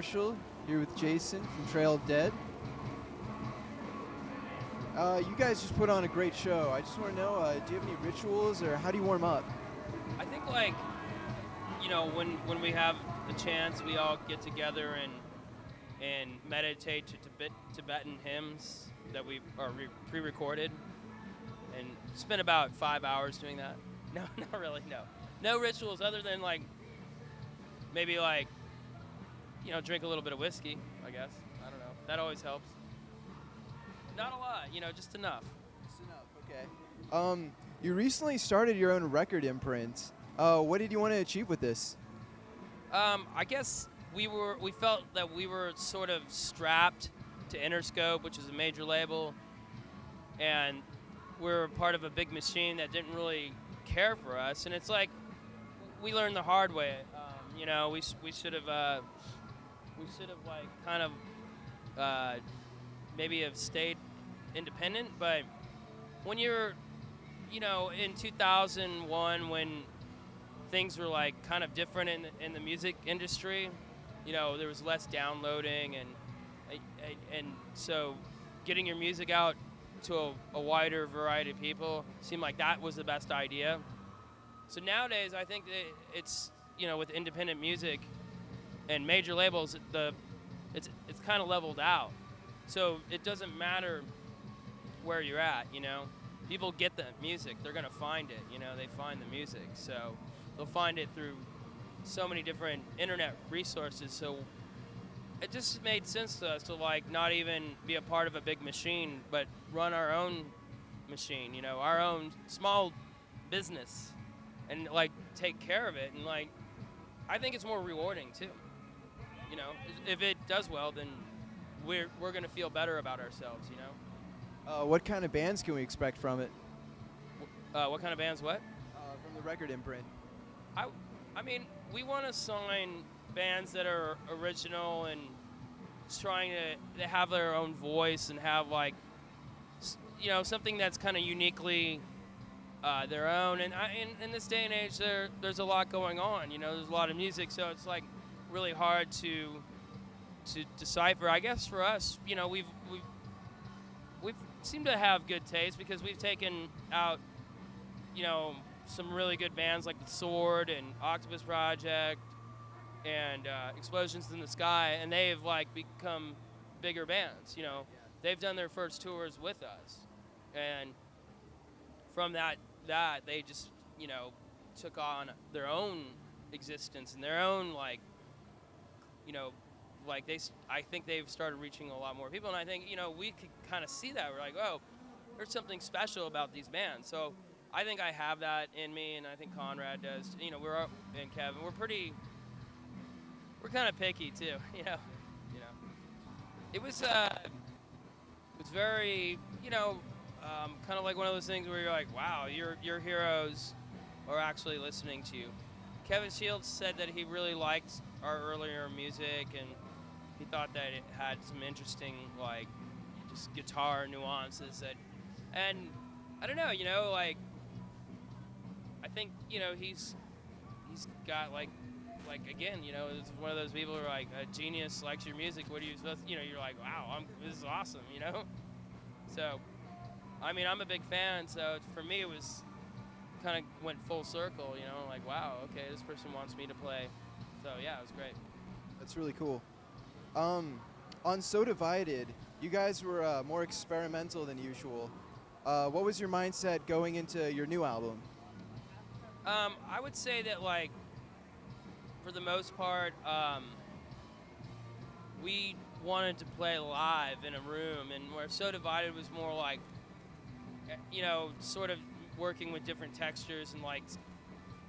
Marshall here with Jason from Trail of Dead. You guys just put on a great show. I just want to know, do you have any rituals or how do you warm up? I think when we have the chance, we all get together and meditate to Tibetan hymns that we are pre-recorded, and spend about 5 hours doing that. No, not really. No rituals other than maybe drink a little bit of whiskey. I guess I don't know. That always helps. Not a lot, just enough. Just enough, okay. You recently started your own record imprint. What did you want to achieve with this? I guess we felt that we were sort of strapped to Interscope, which is a major label, and we're part of a big machine that didn't really care for us. And it's like we learned the hard way. We should have maybe have stayed independent. But when you're, in 2001 when things were kind of different in the music industry, there was less downloading and so getting your music out to a wider variety of people seemed like that was the best idea. So nowadays I think that it's with independent music and major labels it's kind of leveled out. So it doesn't matter where you're at, People get the music, they're gonna find it, they find the music. So they'll find it through so many different internet resources. So it just made sense to us to not even be a part of a big machine, but run our own machine, our own small business, and take care of it. And I think it's more rewarding too. If it does well, then we're gonna feel better about ourselves. What kind of bands can we expect from it? What kind of bands? What? From the record imprint. I mean, we want to sign bands that are original and trying to have their own voice and have something that's kind of uniquely their own. And in this day and age, there's a lot going on. There's a lot of music, so it's really hard to decipher. I guess for us, we've seemed to have good taste because we've taken out, some really good bands like The Sword and Octopus Project and Explosions in the Sky, and they've become bigger bands. They've done their first tours with us, and from that they just took on their own existence and their own I think they've started reaching a lot more people, and I think we could kind of see that. We're like, oh, there's something special about these bands. So I think I have that in me, and I think Conrad does. And Kevin, we're kind of picky too. It was very kind of like one of those things where you're like, wow, your heroes are actually listening to you. Kevin Shields said that he really liked our earlier music, and he thought that it had some interesting just guitar nuances and I don't know, I think he's got again, it's one of those people who are a genius likes your music. What are you supposed to, you're like, wow, this is awesome, So, I mean, I'm a big fan, so for me it was kind of went full circle, wow, okay, this person wants me to play. So yeah, it was great. That's really cool. On So Divided, you guys were more experimental than usual. What was your mindset going into your new album? I would say that for the most part, we wanted to play live in a room, and where So Divided was more sort of working with different textures and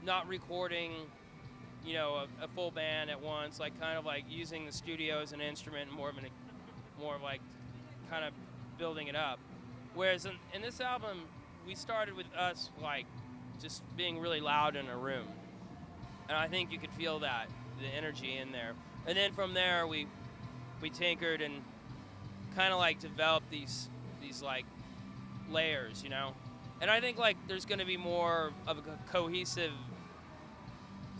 not recording a full band at once, kind of using the studio as an instrument, more of kind of building it up. Whereas in this album, we started with us just being really loud in a room, and I think you could feel that the energy in there. And then from there, we tinkered and kind of developed these layers, And I think there's going to be more of a cohesive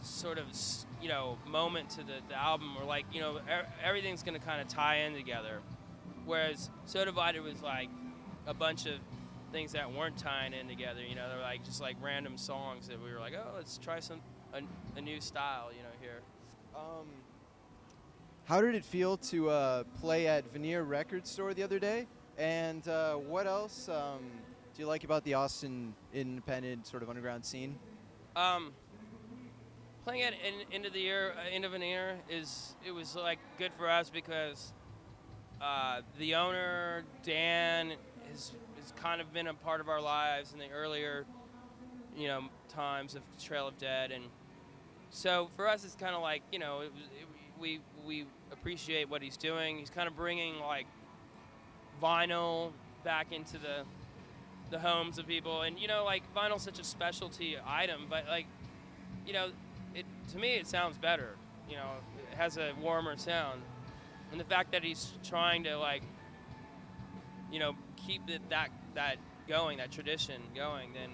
sort of moment to the album, or like everything's gonna kind of tie in together. Whereas So Divided was like a bunch of things that weren't tying in together. They're like just like random songs that we were like, oh, let's try a new style, here. Um, how did it feel to play at Veneer Record Store the other day? And what else do you like about the Austin independent sort of underground scene? Um, Playing at end of an year it was like good for us because the owner Dan has kind of been a part of our lives in the earlier times of Trail of Dead, and so for us it's kind of like we appreciate what he's doing. He's kind of bringing like vinyl back into the homes of people, and like vinyl's such a specialty item, but like you know it to me it sounds better. It has a warmer sound, and the fact that he's trying to like keep that going, that tradition going, then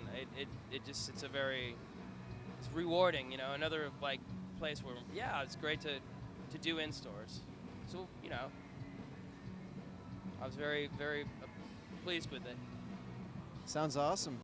it's a very, it's rewarding. Another like place where it's great to do in stores. So I was very, very pleased with it. Sounds awesome.